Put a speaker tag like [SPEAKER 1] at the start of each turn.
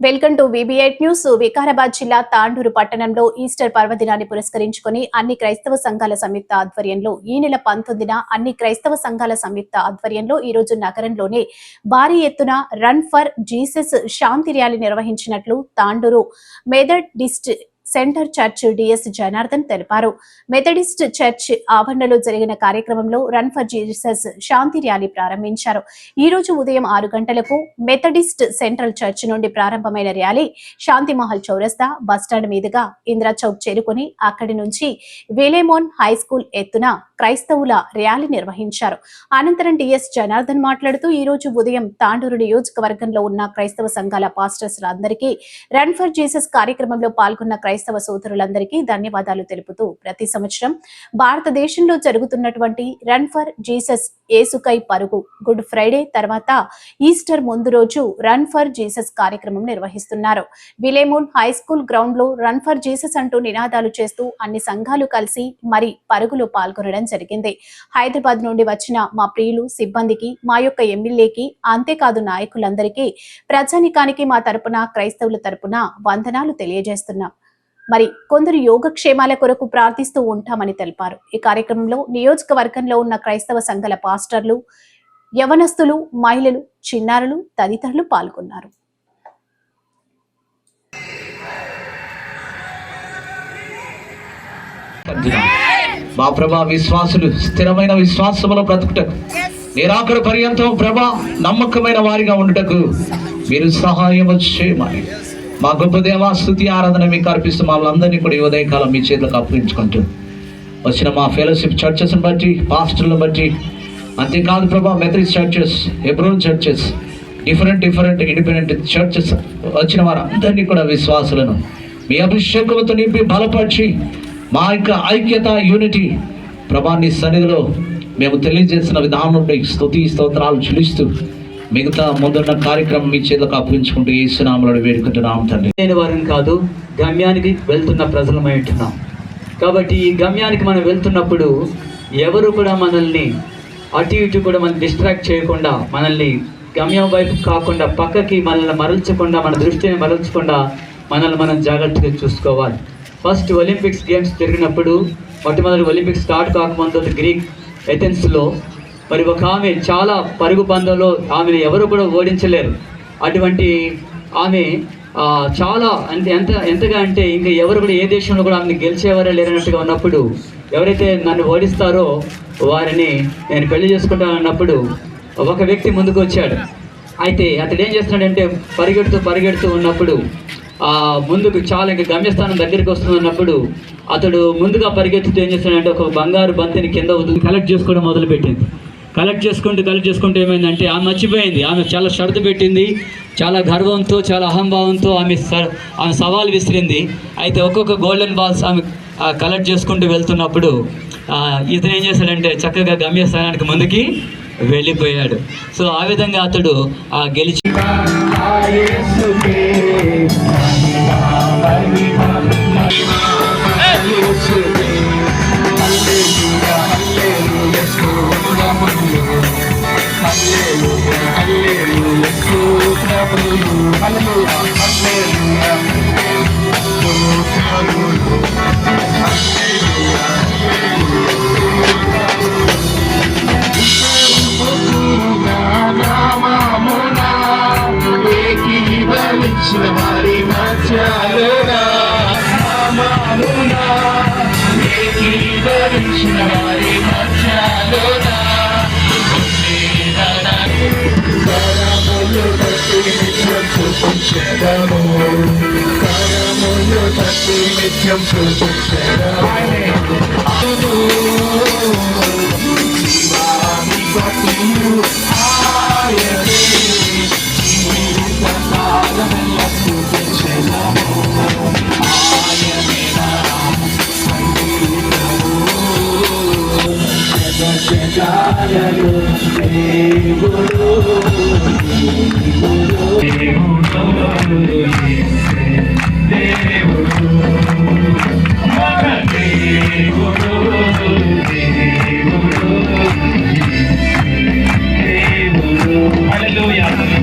[SPEAKER 1] Welcome to VB8 news. Vikarabad జిల్లా తాండూరు పట్టణంలో Easter పర్వదినాన్ని పురస్కరించుకుని అన్ని క్రైస్తవ సంఘాల సంయుక్త ఆధ్వర్యంలో ఈ నెల 19న అన్ని క్రైస్తవ సంఘాల సంయుక్త ఆధ్వర్యంలో ఈ రోజు నగరంలోనే భారీ ఎత్తున రన్ ఫర్ జీసస్ శాంతి ర్యాలీ నిర్వహించినట్లు Tandur Methodist centre church DS Janardhan తెలిపారు. మెథడిస్ట్ చర్చ్ ఆవరణలో జరిగిన కార్యక్రమంలో రన్ ఫర్ జీసస్ శాంతి ర్యాలీ ప్రారంభించారు. ఈ రోజు ఉదయం 6 గంటలకు మెథడిస్ట్ సెంట్రల్ చర్చ్ నుండి ప్రారంభమైన ర్యాలీ శాంతి మహల్ చౌరస్తా బస్టాండ్ మీదుగా ఇందిరా చౌక్ చేరుకుని అక్కడి నుంచి విలేమోన్ హై స్కూల్ ఎత్తున క్రైస్తవుల ర్యాలీ నిర్వహించారు. అనంతరం డిఎస్ జనార్దన్ మాట్లాడుతూ ఈ రోజు ఉదయం తాండూరు నియోజకవర్గంలో ఉన్న క్రైస్తవ సంఘాల పాస్టర్స్ అందరికీ రన్ ఫర్ జీసస్ కార్యక్రమంలో పాల్గొన్న క్రైస్తవ సోదరులందరికీ ధన్యవాదాలు తెలుపుతూ ప్రతి సంవత్సరం భారతదేశంలో జరుగుతున్నటువంటి రన్ ఫర్ జీసస్ యేసుకై పరుగు గుడ్ ఫ్రైడే తర్వాత ఈస్టర్ ముందు రోజు రన్ ఫర్ జీసస్ కార్యక్రమం నిర్వహిస్తున్నారు. విలేమోన్ హై స్కూల్ గ్రౌండ్ లో రన్ ఫర్ జీసస్ అంటూ నినాదాలు చేస్తూ అన్ని సంఘాలు కలిసి మరి పరుగులో పాల్గొనడం జరిగింది. హైదరాబాద్ నుండి వచ్చిన మా ప్రియులు సిబ్బందికి, మా యొక్క ఎమ్మెల్యేకి, అంతేకాదు నాయకులందరికీ, ప్రజానికానికి మా తరపున క్రైస్తవుల తరపున వందనాలు తెలియజేస్తున్నాం. మరి కొందరు యోగక్షేమాల కొరకు ప్రార్థిస్తూ ఉంటామని తెలిపారు. ఈ కార్యక్రమంలో నియోజకవర్గంలో ఉన్న క్రైస్తవ సంఘాల పాస్టర్లు, యవనస్తులు, మహిళలు, చిన్నారులు తదితరులు పాల్గొన్నారు.
[SPEAKER 2] మా ప్రభా విశ్వాసులు స్థిరమైన విశ్వాసములో బ్రతుకుటకు, నిరాకడ పర్యంతం ప్రభా నమ్మకమైన వారిగా ఉండుటకు మీరు సహాయం చేయమని మా గొప్ప దేవా స్తుతి ఆరాధన మీకు అర్పిస్తూ మమ్మల్ని కూడా ఈ ఉదయకాలం మీ చేతులకు అప్పగించుకుంటూ వచ్చిన మా ఫెలోషిప్ చర్చెస్ని బట్టి, పాస్టర్లను బట్టి, అంతేకాదు ప్రభా Methodist churches, Hebron churches, different independent churches వచ్చిన వారందరినీ కూడా విశ్వాసులను మీ అభిషేకంతో నింపి బలపరిచి మా యొక్క ఐక్యత, యూనిటీ ప్రభాన్ని సన్నిధిలో మేము తెలియజేసిన విధానం స్తుతి స్తోత్రాలు చెల్లిస్తూ మిగతా ముందున్న కార్యక్రమం మీ చేతులకు అప్పగించుకుంటూ యేసునామములో వేడుకుంటున్నాం తండ్రి.
[SPEAKER 3] నేను వారిని కాదు, గమ్యానికి వెళ్తున్న ప్రజలమై ఉంటున్నాం. కాబట్టి ఈ గమ్యానికి మనం వెళ్తున్నప్పుడు ఎవరు కూడా మనల్ని అటు ఇటు కూడా మనం డిస్ట్రాక్ట్ చేయకుండా, మనల్ని గమ్యం వైపు కాకుండా పక్కకి మనల్ని మరల్చకుండా, మన దృష్టిని మరల్చకుండా మనల్ని మనం జాగ్రత్తగా చూసుకోవాలి. ఫస్ట్ ఒలింపిక్స్ గేమ్స్ జరిగినప్పుడు, మొట్టమొదటి ఒలింపిక్స్ స్టార్ట్ కాకముందు గ్రీక్ ఎథెన్స్లో మరి ఒక ఆమె చాలా పరుగు పందెంలో ఆమెను ఎవరు కూడా ఓడించలేరు. అటువంటి ఆమె చాలా ఎంతగా అంటే ఇంకా ఎవరు కూడా ఏ దేశంలో కూడా ఆమెను గెలిచేవారే లేరన్నట్టుగా ఉన్నప్పుడు, ఎవరైతే నన్ను ఓడిస్తారో వారిని నేను పెళ్లి చేసుకుంటానన్నప్పుడు ఒక వ్యక్తి ముందుకు వచ్చాడు. అయితే అతడు ఏం చేస్తున్నాడంటే పరిగెడుతూ ఉన్నప్పుడు ముందుకు చాలా ఇంకా గమ్యస్థానం దగ్గరికి వస్తున్నప్పుడు అతడు ముందుగా పరిగెత్తుతూ ఏం చేస్తున్నాడంటే ఒక బంగారు బంతిని కింద కలెక్ట్ చేసుకోవడం మొదలుపెట్టింది. కలెక్ట్ చేసుకుంటూ ఏమైందంటే ఆమె మర్చిపోయింది. ఆమె చాలా షరతు పెట్టింది, చాలా గర్వంతో, చాలా అహంభావంతో ఆమె సవాల్ విసిరింది. అయితే ఒక్కొక్క గోల్డెన్ బాల్స్ ఆమె కలెక్ట్ చేసుకుంటూ వెళ్తున్నప్పుడు ఇతను ఏం చేశాడంటే చక్కగా గమ్యస్థానానికి ముందుకి వెళ్ళిపోయాడు. సో ఆ విధంగా అతడు గెలిచి
[SPEAKER 4] నిత్యం Hallelujah.